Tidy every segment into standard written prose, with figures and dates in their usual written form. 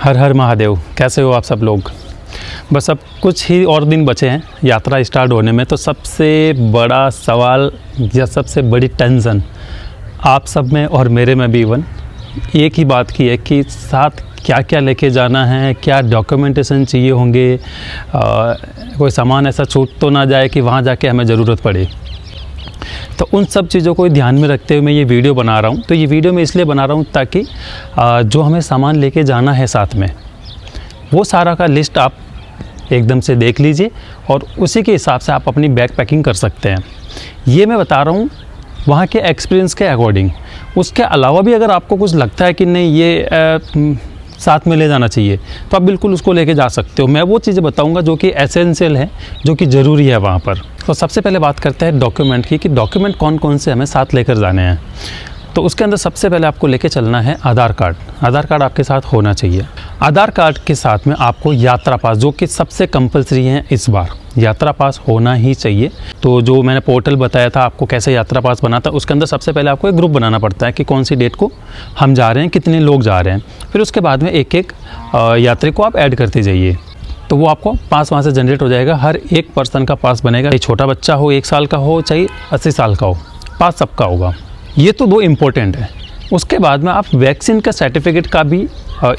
हर हर महादेव। कैसे हो आप सब लोग। बस अब कुछ ही और दिन बचे हैं यात्रा स्टार्ट होने में, तो सबसे बड़ा सवाल या सबसे बड़ी टेंशन आप सब में और मेरे में भी इवन एक ही बात की है कि साथ क्या क्या लेके जाना है, क्या डॉक्यूमेंटेशन चाहिए होंगे, कोई सामान ऐसा छूट तो ना जाए कि वहाँ जाके हमें ज़रूरत पड़े। तो उन सब चीज़ों को ध्यान में रखते हुए मैं ये वीडियो बना रहा हूँ। तो ये वीडियो मैं इसलिए बना रहा हूँ ताकि जो हमें सामान लेके जाना है साथ में, वो सारा का लिस्ट आप एकदम से देख लीजिए और उसी के हिसाब से आप अपनी बैग पैकिंग कर सकते हैं। ये मैं बता रहा हूँ वहाँ के एक्सपीरियंस के अकॉर्डिंग। उसके अलावा भी अगर आपको कुछ लगता है कि नहीं ये साथ में ले जाना चाहिए, तो आप बिल्कुल उसको लेके जा सकते हो। मैं वो चीज़ें बताऊंगा जो कि एसेंशियल है, जो कि ज़रूरी है वहाँ पर। तो सबसे पहले बात करते हैं डॉक्यूमेंट की, कि डॉक्यूमेंट कौन कौन से हमें साथ लेकर जाने हैं। तो उसके अंदर सबसे पहले आपको लेके चलना है आधार कार्ड। आधार कार्ड आपके साथ होना चाहिए। आधार कार्ड के साथ में आपको यात्रा पास, जो कि सबसे कंपलसरी है इस बार, यात्रा पास होना ही चाहिए। तो जो मैंने पोर्टल बताया था आपको कैसे यात्रा पास बनाता, उसके अंदर सबसे पहले आपको एक ग्रुप बनाना पड़ता है कि कौन सी डेट को हम जा रहे हैं, कितने लोग जा रहे हैं। फिर उसके बाद में एक एक यात्री को आप ऐड करते जाइए, तो वो आपको पास वहाँ से जनरेट हो जाएगा। हर एक पर्सन का पास बनेगा, चाहे छोटा बच्चा हो, 1 साल का हो, चाहे 80 साल का हो, पास सबका होगा। ये तो 2 इम्पोर्टेंट है। उसके बाद में आप वैक्सीन का सर्टिफिकेट का भी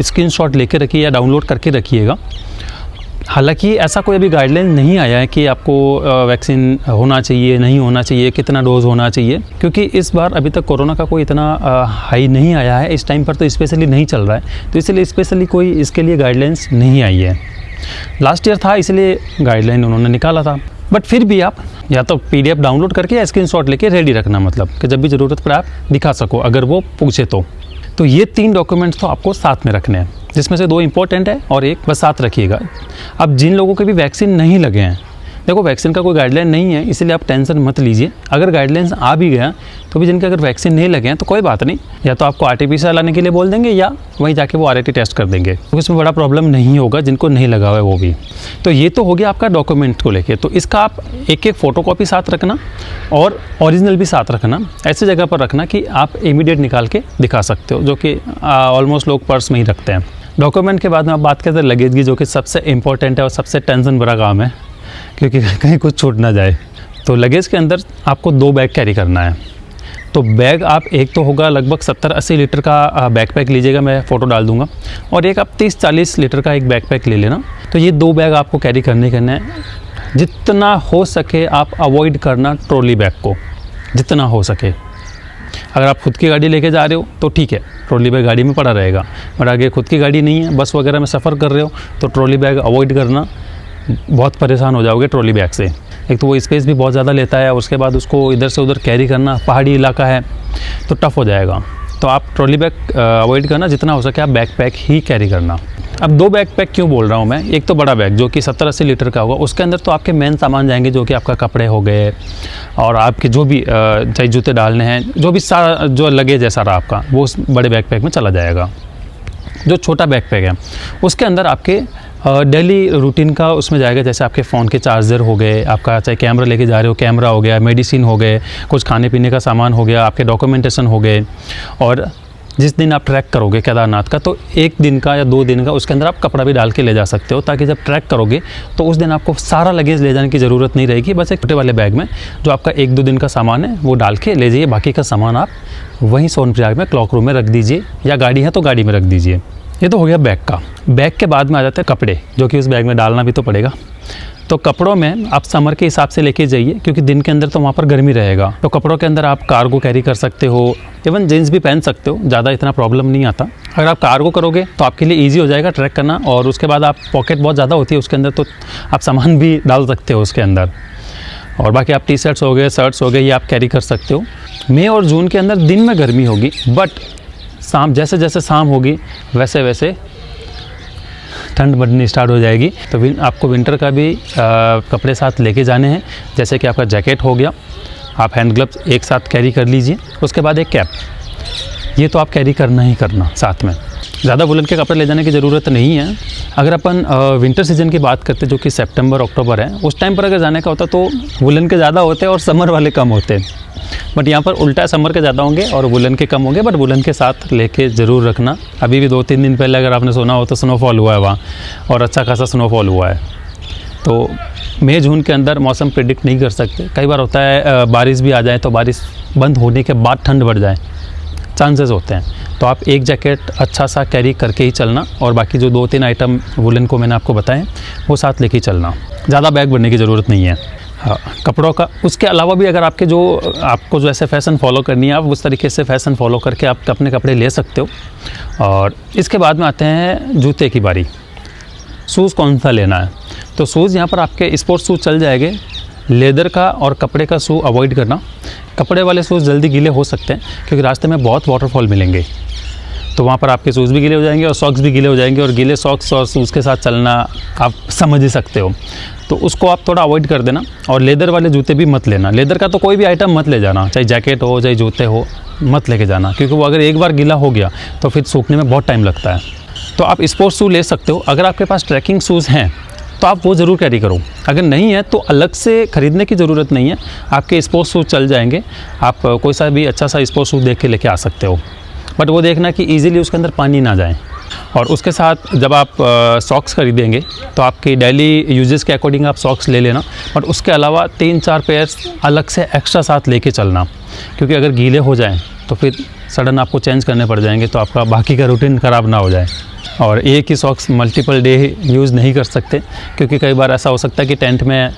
स्क्रीनशॉट लेके रखिए या डाउनलोड करके रखिएगा। हालांकि ऐसा कोई अभी गाइडलाइन नहीं आया है कि आपको वैक्सीन होना चाहिए, नहीं होना चाहिए, कितना डोज होना चाहिए, क्योंकि इस बार अभी तक कोरोना का कोई इतना हाई नहीं आया है। इस टाइम पर तो स्पेशली नहीं चल रहा है, तो इसलिए स्पेशली कोई इसके लिए गाइडलाइंस नहीं आई है। लास्ट ईयर था इसलिए गाइडलाइन उन्होंने निकाला था, बट फिर भी आप या तो PDF डाउनलोड करके या स्क्रीनशॉट लेके रेडी रखना, मतलब कि जब भी ज़रूरत पड़े आप दिखा सको अगर वो पूछे तो ये 3 डॉक्यूमेंट्स तो आपको साथ में रखने हैं, जिसमें से 2 इंपॉर्टेंट है और एक बस साथ रखिएगा। अब जिन लोगों के भी वैक्सीन नहीं लगे हैं, देखो वैक्सीन का कोई गाइडलाइन नहीं है, इसलिए आप टेंशन मत लीजिए। अगर गाइडलाइंस आ भी गया तो भी जिनके अगर वैक्सीन नहीं लगे हैं तो कोई बात नहीं, या तो आपको RT-PCR लाने के लिए बोल देंगे या वहीं जाके वो RT टेस्ट कर देंगे, तो इसमें बड़ा प्रॉब्लम नहीं होगा जिनको नहीं लगा हुआ है वो भी। तो ये तो हो गया आपका डॉक्यूमेंट को लेके। तो इसका आप एक एक फ़ोटोकॉपी साथ रखना और ओरिजिनल भी साथ रखना, ऐसी जगह पर रखना कि आप इमीडिएट निकाल के दिखा सकते हो, जो कि ऑलमोस्ट लोग पर्स में ही रखते हैं। डॉक्यूमेंट के बाद में आप बात करते हैं लगेज की, जो कि सबसे इंपॉर्टेंट है और सबसे टेंशन भरा काम है, क्योंकि कहीं कुछ छूट ना जाए। तो लगेज के अंदर आपको 2 बैग कैरी करना है। तो बैग आप एक तो होगा लगभग 70-80 लीटर का बैकपैक लीजिएगा, मैं फ़ोटो डाल दूंगा, और एक आप 30-40 लीटर का एक बैकपैक ले लेना। तो ये 2 बैग आपको कैरी करने है। जितना हो सके आप अवॉइड करना ट्रॉली बैग को, जितना हो सके। अगर आप खुद की गाड़ी लेके जा रहे हो तो ठीक है, ट्रॉली बैग गाड़ी में पड़ा रहेगा, और अगर खुद की गाड़ी नहीं है, बस वगैरह में सफ़र कर रहे हो, तो ट्रॉली बैग अवॉइड करना। बहुत परेशान हो जाओगे ट्रॉली बैग से। एक तो वो स्पेस भी बहुत ज़्यादा लेता है, उसके बाद उसको इधर से उधर कैरी करना, पहाड़ी इलाका है तो टफ़ हो जाएगा। तो आप ट्रॉली बैग अवॉइड करना, जितना हो सके आप बैकपैक ही कैरी करना। अब 2 बैकपैक क्यों बोल रहा हूँ मैं, एक तो बड़ा बैग जो कि 70-80 लीटर का होगा, उसके अंदर तो आपके मेन सामान जाएंगे, जो कि आपका कपड़े हो गए और आपके जो भी चाहे जूते डालने हैं, जो भी सारा जो लगेज है सारा आपका, वो उस बड़े बैकपैक में चला जाएगा। जो छोटा बैकपैक है उसके अंदर आपके डेली रूटीन का उसमें जाएगा, जैसे आपके फ़ोन के चार्जर हो गए, आपका चाहे कैमरा लेके जा रहे हो कैमरा हो गया, मेडिसिन हो गए, कुछ खाने पीने का सामान हो गया, आपके डॉक्यूमेंटेशन हो गए। और जिस दिन आप ट्रैक करोगे केदारनाथ का, तो 1 दिन का या 2 दिन का उसके अंदर आप कपड़ा भी डाल के ले जा सकते हो, ताकि जब ट्रैक करोगे तो उस दिन आपको सारा लगेज ले जाने की ज़रूरत नहीं रहेगी। बस एक छोटे वाले बैग में जो आपका 1-2 दिन का सामान है वो डाल के ले जाइए, बाकी का सामान आप वहीं सोनप्रयाग में क्लॉक रूम में रख दीजिए, या गाड़ी है तो गाड़ी में रख दीजिए। ये तो हो गया बैग का। बैग के बाद में आ जाते हैं कपड़े, जो कि उस बैग में डालना भी तो पड़ेगा। तो कपड़ों में आप समर के हिसाब से लेके जाइए, क्योंकि दिन के अंदर तो वहाँ पर गर्मी रहेगा। तो कपड़ों के अंदर आप कार्गो कैरी कर सकते हो, इवन जीन्स भी पहन सकते हो, ज़्यादा इतना प्रॉब्लम नहीं आता। अगर आप कार्गो करोगे तो आपके लिए ईजी हो जाएगा ट्रैक करना, और उसके बाद आप पॉकेट बहुत ज़्यादा होती है उसके अंदर, तो आप सामान भी डाल सकते हो उसके अंदर। और बाकी आप टी-शर्ट्स हो गए, शर्ट्स हो गए, ये आप कैरी कर सकते हो। मई और जून के अंदर दिन में गर्मी होगी, बट शाम जैसे जैसे शाम होगी वैसे वैसे ठंड बढ़नी स्टार्ट हो जाएगी। तो आपको विंटर का भी कपड़े साथ लेके जाने हैं, जैसे कि आपका जैकेट हो गया, आप हैंड ग्लव्स एक साथ कैरी कर लीजिए। उसके बाद एक कैप, ये तो आप कैरी करना ही करना साथ में। ज़्यादा वुलन के कपड़े ले जाने की ज़रूरत नहीं है। अगर अपन विंटर सीजन की बात करते जो कि सितंबर अक्टूबर है, उस टाइम पर अगर जाने का होता तो वुलन के ज़्यादा होते और समर वाले कम होते। बट यहाँ पर उल्टा समर के ज़्यादा होंगे और वुलन के कम होंगे, बट वुलन के साथ लेके ज़रूर रखना। अभी भी 2-3 दिन पहले अगर आपने सुना हो तो स्नोफॉल हुआ है वहाँ, और अच्छा खासा स्नोफॉल हुआ है। तो मई जून के अंदर मौसम प्रेडिक्ट नहीं कर सकते, कई बार होता है बारिश भी आ जाए तो बारिश बंद होने के बाद ठंड बढ़ जाए, चांसेस होते हैं। तो आप एक जैकेट अच्छा सा कैरी करके ही चलना, और बाकी जो 2-3 आइटम वुलन को मैंने आपको बताएं वो साथ लेके चलना, ज़्यादा बैग भरने की ज़रूरत नहीं है। हाँ, कपड़ों का उसके अलावा भी अगर आपको जो ऐसे फ़ैशन फॉलो करनी है, आप उस तरीके से फ़ैशन फॉलो करके आप अपने कपड़े ले सकते हो। और इसके बाद में आते हैं जूते की बारी। शूज़ कौन सा लेना है? तो शूज़ यहाँ पर आपके स्पोर्ट्स शूज़ चल जाएंगे, लेदर का और कपड़े का शू अवॉइड करना। कपड़े वाले शूज़ जल्दी गीले हो सकते हैं क्योंकि रास्ते में बहुत वाटरफॉल मिलेंगे, तो वहाँ पर आपके शूज़ भी गीले हो जाएंगे और सॉक्स भी गीले हो जाएंगे, और गीले सॉक्स और शूज़ के साथ चलना आप समझ ही सकते हो, तो उसको आप थोड़ा अवॉइड कर देना। और लेदर वाले जूते भी मत लेना, लेदर का तो कोई भी आइटम मत ले जाना, चाहे जैकेट हो चाहे जूते हो, मत लेके जाना, क्योंकि वो अगर एक बार गीला हो गया तो फिर सूखने में बहुत टाइम लगता है। तो आप स्पोर्ट्स शू ले सकते हो, अगर आपके पास ट्रैकिंग शूज़ हैं तो आप वो ज़रूर कैरी करो, अगर नहीं है तो अलग से ख़रीदने की ज़रूरत नहीं है, आपके स्पोर्ट्स शूज़ चल जाएंगे। आप कोई सा भी अच्छा सा स्पोर्ट्स शूज़ देख के लेके आ सकते हो, बट वो देखना कि ईज़िली उसके अंदर पानी ना जाए। और उसके साथ जब आप सॉक्स खरीदेंगे तो आपकी डेली यूजेस के अकॉर्डिंग आप सॉक्स ले लेना, और उसके अलावा 3-4 पेयर अलग से एक्स्ट्रा साथ लेके चलना, क्योंकि अगर गीले हो जाएं तो फिर सडन आपको चेंज करने पड़ जाएंगे, तो आपका बाकी का रूटीन ख़राब ना हो जाए। और एक ही सॉक्स मल्टीपल डे यूज़ नहीं कर सकते, क्योंकि कई बार ऐसा हो सकता है कि टेंट में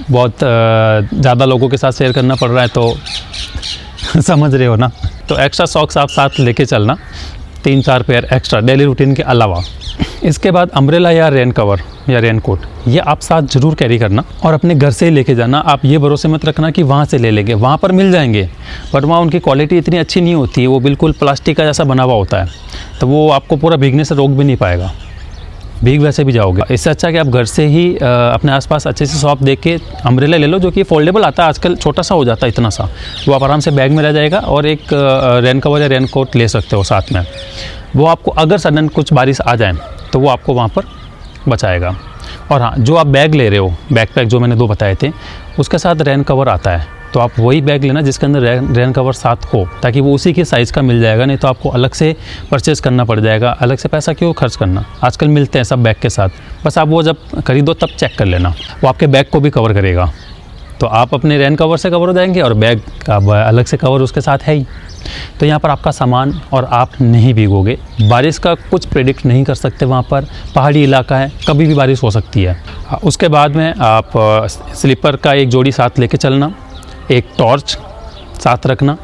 बहुत ज़्यादा लोगों के साथ शेयर करना पड़ रहा है, तो समझ रहे हो ना। तो एक्स्ट्रा सॉक्स आप साथ लेके चलना, 3-4 पेयर एक्स्ट्रा डेली रूटीन के अलावा। इसके बाद अम्ब्रेला या रेन कवर या रेन कोट, ये आप साथ ज़रूर कैरी करना, और अपने घर से ही लेके जाना। आप ये भरोसे मत रखना कि वहाँ से ले लेंगे, वहाँ पर मिल जाएंगे, बट वहाँ उनकी क्वालिटी इतनी अच्छी नहीं होती है, वो बिल्कुल प्लास्टिक का जैसा बना हुआ होता है, तो वो आपको पूरा भीगने से रोक भी नहीं पाएगा, भीग वैसे भी जाओगे। इससे अच्छा कि आप घर से ही अपने आसपास अच्छे से शॉप देख के अम्ब्रेला ले लो, जो कि फोल्डेबल आता है आजकल, छोटा सा हो जाता है इतना सा, वो आप आराम से बैग में रह जाएगा, और एक रेन कवर या रेन कोट ले सकते हो साथ में। वो आपको अगर सडन कुछ बारिश आ जाए तो वो आपको वहाँ पर बचाएगा। और हाँ, जो आप बैग ले रहे हो, बैकपैक जो मैंने 2 बताए थे, उसके साथ रेन कवर आता है, तो आप वही बैग लेना जिसके अंदर रेन कवर साथ हो, ताकि वो उसी के साइज़ का मिल जाएगा, नहीं तो आपको अलग से परचेज़ करना पड़ जाएगा। अलग से पैसा क्यों खर्च करना, आजकल मिलते हैं सब बैग के साथ, बस आप वो जब खरीदो तब चेक कर लेना, वो आपके बैग को भी कवर करेगा। तो आप अपने रेन कवर से कवर हो जाएंगे, और बैग का अलग से कवर उसके साथ है ही। तो यहाँ पर आपका सामान और आप नहीं भीगोगे। बारिश का कुछ प्रेडिक्ट नहीं कर सकते, वहाँ पर पहाड़ी इलाका है, कभी भी बारिश हो सकती है। उसके बाद में आप स्लीपर का एक जोड़ी साथ लेके चलना, एक टॉर्च साथ रखना,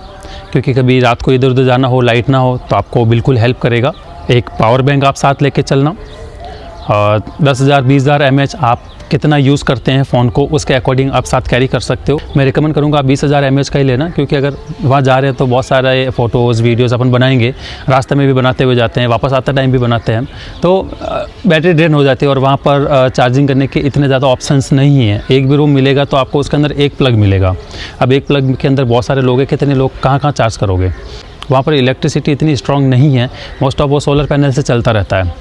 क्योंकि कभी रात को इधर उधर जाना हो, लाइट ना हो, तो आपको बिल्कुल हेल्प करेगा। एक पावर बैंक आप साथ लेके चलना, और 10,000 20,000 mAh आप कितना यूज़ करते हैं फ़ोन को, उसके अकॉर्डिंग आप साथ कैरी कर सकते हो। मैं रिकमेंड करूँगा आप 20,000 mAh का ही लेना, क्योंकि अगर वहाँ जा रहे हैं तो बहुत सारे फ़ोटोज़ वीडियोज़ अपन बनाएंगे, रास्ते में भी बनाते हुए जाते हैं, वापस आते टाइम भी बनाते हैं, तो बैटरी ड्रेन हो जाती है, और वहाँ पर चार्जिंग करने के इतने ज़्यादा ऑप्शंस नहीं हैं। एक भी रूम मिलेगा तो आपको उसके अंदर एक प्लग मिलेगा। अब एक प्लग के अंदर बहुत सारे लोग हैं, कितने लोग कहाँ चार्ज करोगे? वहाँ पर इलेक्ट्रिसिटी इतनी स्ट्रॉन्ग नहीं है, मोस्ट ऑफ वो सोलर पैनल से चलता रहता है,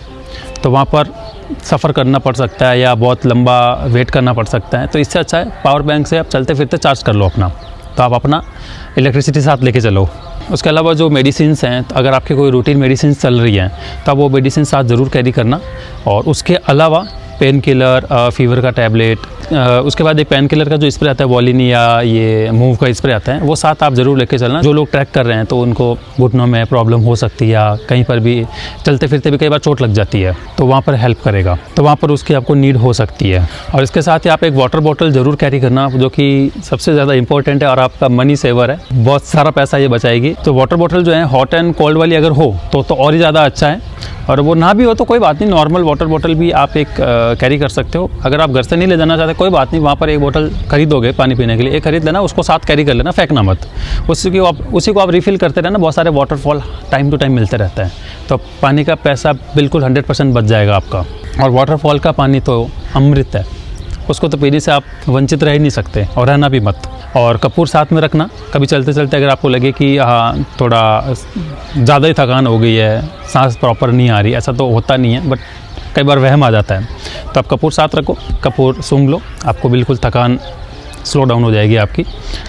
तो वहाँ पर सफ़र करना पड़ सकता है या बहुत लंबा वेट करना पड़ सकता है। तो इससे अच्छा है पावर बैंक से आप चलते फिरते चार्ज कर लो अपना, तो आप अपना इलेक्ट्रिसिटी साथ लेके चलो। उसके अलावा जो मेडिसिन्स हैं, तो अगर आपकी कोई रूटीन मेडिसिन चल रही हैं तो आप वो मेडिसिन साथ ज़रूर कैरी करना। और उसके अलावा पेन किलर, फीवर का टैबलेट, उसके बाद एक पेन किलर का जो स्प्रे आता है वॉलिन या ये मूव का स्प्रे आता है, वो साथ आप ज़रूर लेके चलना। जो लोग ट्रैक कर रहे हैं तो उनको घुटनों में प्रॉब्लम हो सकती है, या कहीं पर भी चलते फिरते भी कई बार चोट लग जाती है, तो वहाँ पर हेल्प करेगा, तो वहाँ पर उसकी आपको नीड हो सकती है। और इसके साथ ही आप एक वाटर बॉटल ज़रूर कैरी करना, जो कि सबसे ज़्यादा इंपॉर्टेंट है और आपका मनी सेवर है, बहुत सारा पैसा ये बचाएगी। तो वाटर बॉटल जो है हॉट एंड कोल्ड वाली अगर हो तो और ही ज़्यादा अच्छा है, और वो ना भी हो तो कोई बात नहीं, नॉर्मल वाटर बॉटल भी आप एक कैरी कर सकते हो। अगर आप घर से नहीं ले जाना चाहते कोई बात नहीं, वहाँ पर एक बोतल खरीदोगे पानी पीने के लिए, एक खरीद लेना, उसको साथ कैरी कर लेना, फेंकना मत, उसी को आप रिफ़िल करते रहना। बहुत सारे वाटरफॉल टाइम टू टाइम मिलते रहता है, तो पानी का पैसा बिल्कुल 100% बच जाएगा आपका। और वाटरफॉल का पानी तो अमृत है, उसको तो पीने से आप वंचित रह ही नहीं सकते, और रहना भी मत। और कपूर साथ में रखना, कभी चलते चलते अगर आपको लगे कि हाँ थोड़ा ज़्यादा ही थकान हो गई है, सांस प्रॉपर नहीं आ रही, ऐसा तो होता नहीं है, बट कई बार वहम आ जाता है, तो आप कपूर साथ रखो, कपूर सूंघ लो, आपको बिल्कुल थकान स्लो डाउन हो जाएगी आपकी,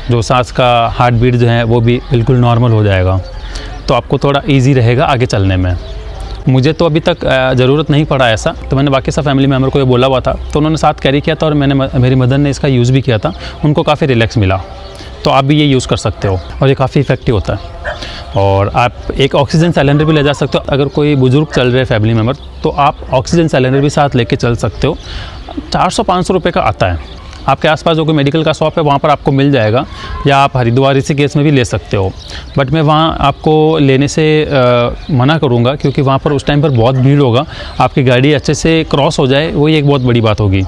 जो सांस का हार्ट बीट जो है वो भी बिल्कुल नॉर्मल हो जाएगा। तो आपको थोड़ा ईजी रहेगा आगे चलने में। मुझे तो अभी तक ज़रूरत नहीं पड़ा ऐसा, तो मैंने बाकी सब फैमिली मेम्बर को ये बोला हुआ था, तो उन्होंने साथ कैरी किया था और मेरी मदर ने इसका यूज़ भी किया था, उनको काफ़ी रिलैक्स मिला। तो आप भी ये यूज़ कर सकते हो और ये काफ़ी इफ़ेक्टिव होता है। और आप एक ऑक्सीजन सिलेंडर भी ले जा सकते हो, अगर कोई बुज़ुर्ग चल रहे फैमिली मेम्बर तो आप ऑक्सीजन सिलेंडर भी साथ लेके चल सकते हो। 400-500 रुपये का आता है। आपके आसपास जो कोई मेडिकल का शॉप है वहाँ पर आपको मिल जाएगा, या आप हरिद्वार ऋषिकेश में भी ले सकते हो। बट मैं वहाँ आपको लेने से मना करूँगा, क्योंकि वहाँ पर उस टाइम पर बहुत भीड़ होगा, आपकी गाड़ी अच्छे से क्रॉस हो जाए वही एक बहुत बड़ी बात होगी।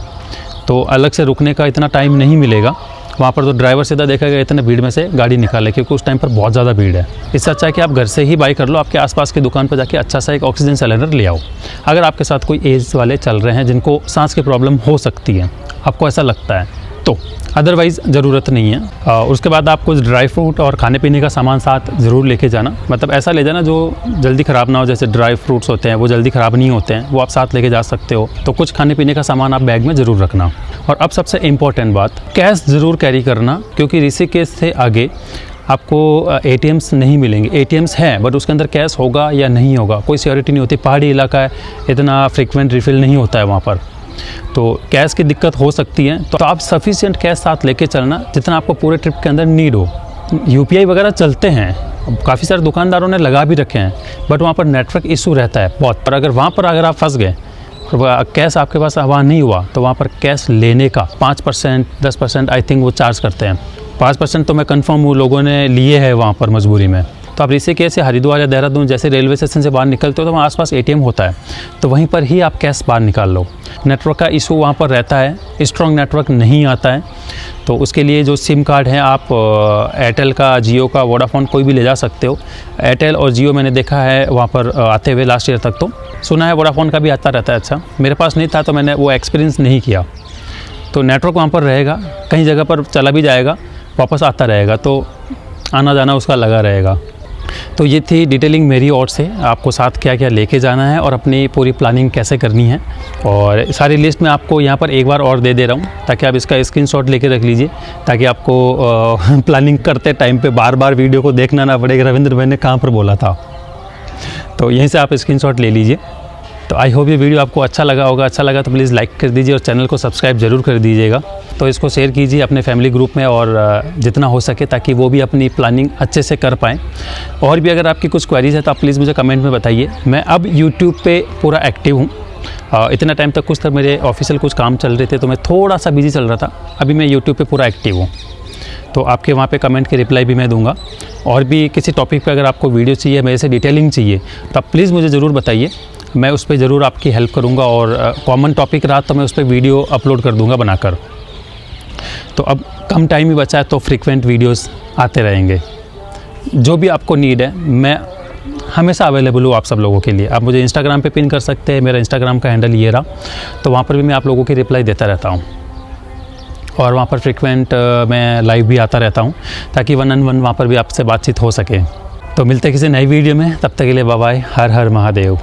तो अलग से रुकने का इतना टाइम नहीं मिलेगा वहाँ पर, तो ड्राइवर सीधा देखेगा इतने भीड़ में से गाड़ी निकाले, क्योंकि उस टाइम पर बहुत ज़्यादा भीड़ है। इससे अच्छा है कि आप घर से ही बाई कर लो, आपके आसपास की दुकान पर जाके अच्छा सा एक ऑक्सीजन सिलेंडर ले आओ। अगर आपके साथ कोई एज वाले चल रहे हैं जिनको सांस की प्रॉब्लम हो सकती है, आपको ऐसा लगता है, तो अदरवाइज़ ज़रूरत नहीं है। उसके बाद आप कुछ ड्राई फ्रूट और खाने पीने का सामान साथ ज़रूर लेके जाना, मतलब ऐसा ले जाना जो जल्दी ख़राब ना हो। जैसे ड्राई फ्रूट्स होते हैं वो जल्दी ख़राब नहीं होते हैं, वो आप साथ लेके जा सकते हो। तो कुछ खाने पीने का सामान आप बैग में ज़रूर रखना। और अब सबसे इम्पॉर्टेंट बात, कैश ज़रूर कैरी करना, क्योंकि ऋषिकेश से आगे आपको ATMs नहीं मिलेंगे। ATMs हैं बट उसके अंदर कैश होगा या नहीं होगा कोई सिक्योरिटी नहीं होती। पहाड़ी इलाका है, इतना फ्रिक्वेंट रिफ़िल नहीं होता है वहाँ पर, तो कैश की दिक्कत हो सकती है। तो आप सफिशिएंट कैश साथ लेके चलना जितना आपको पूरे ट्रिप के अंदर नीड हो। UPI वगैरह चलते हैं, काफ़ी सारे दुकानदारों ने लगा भी रखे हैं, बट वहाँ पर नेटवर्क इशू रहता है बहुत। पर अगर आप फंस गए और कैश आपके पास वहाँ नहीं हुआ, तो वहाँ पर कैश लेने का 5% 10% आई थिंक वो चार्ज करते हैं। 5% तो मैं कंफर्म हूँ लोगों ने लिए है वहाँ पर मजबूरी में। तो आप ऋषिकेश से हरिद्वार या देहरादून जैसे रेलवे स्टेशन से बाहर निकलते हो तो वहाँ आसपास ATM होता है, तो वहीं पर ही आप कैश बाहर निकाल लो। नेटवर्क का इशू वहाँ पर रहता है, स्ट्रॉन्ग नेटवर्क नहीं आता है, तो उसके लिए जो सिम कार्ड हैं आप एयरटेल का, जियो का, वोडाफोन कोई भी ले जा सकते हो। एयरटेल और जियो मैंने देखा है वहाँ पर आते हुए लास्ट ईयर तक, तो सुना है वोडाफोन का भी आता रहता है। अच्छा, मेरे पास नहीं था तो मैंने वो एक्सपीरियंस नहीं किया। तो नेटवर्क वहाँ पर रहेगा, कहीं जगह पर चला भी जाएगा वापस आता रहेगा, तो आना जाना उसका लगा रहेगा। तो ये थी डिटेलिंग मेरी ओर से, आपको साथ क्या क्या लेके जाना है और अपनी पूरी प्लानिंग कैसे करनी है। और सारी लिस्ट मैं आपको यहाँ पर एक बार और दे रहा हूँ, ताकि आप इसका स्क्रीनशॉट लेके रख लीजिए, ताकि आपको प्लानिंग करते टाइम पे बार बार वीडियो को देखना ना पड़ेगा रविंद्र भाई ने कहाँ पर बोला था। तो यहीं से आप स्क्रीनशॉट ले लीजिए। तो आई होप ये वीडियो आपको अच्छा लगा होगा। अच्छा लगा तो प्लीज़ लाइक कर दीजिए और चैनल को सब्सक्राइब ज़रूर कर दीजिएगा। तो इसको शेयर कीजिए अपने फैमिली ग्रुप में और जितना हो सके, ताकि वो भी अपनी प्लानिंग अच्छे से कर पाएँ। और भी अगर आपकी कुछ क्वेरीज़ है तो आप प्लीज़ मुझे कमेंट में बताइए। मैं अब यूट्यूब पे पूरा एक्टिव हूँ। इतना टाइम तक कुछ तक मेरे ऑफिशियल कुछ काम चल रहे थे तो मैं थोड़ा सा बिजी चल रहा था, अभी मैं यूट्यूब पे पूरा एक्टिव हूँ। तो आपके वहाँ पे कमेंट के रिप्लाई भी मैं दूंगा। और भी किसी टॉपिक पे अगर आपको वीडियो चाहिए, मेरे से डिटेलिंग चाहिए, तो आप प्लीज़ मुझे ज़रूर बताइए, मैं उस पर ज़रूर आपकी हेल्प करूँगा। और कॉमन टॉपिक रहा तो मैं उस पर वीडियो अपलोड कर दूँगा बनाकर। तो अब कम टाइम ही बचा है तो फ्रीक्वेंट वीडियोस आते रहेंगे। जो भी आपको नीड है मैं हमेशा अवेलेबल हूँ आप सब लोगों के लिए। आप मुझे इंस्टाग्राम पे पिन कर सकते हैं, मेरा इंस्टाग्राम का हैंडल ये रहा, तो वहाँ पर भी मैं आप लोगों की रिप्लाई देता रहता हूँ। और वहाँ पर फ्रीक्वेंट मैं लाइव भी आता रहता हूँ, ताकि 1-on-1 वहाँ पर भी आपसे बातचीत हो सके। तो मिलते हैं किसी नई वीडियो में, तब तक के लिए बाय बाय। हर हर महादेव।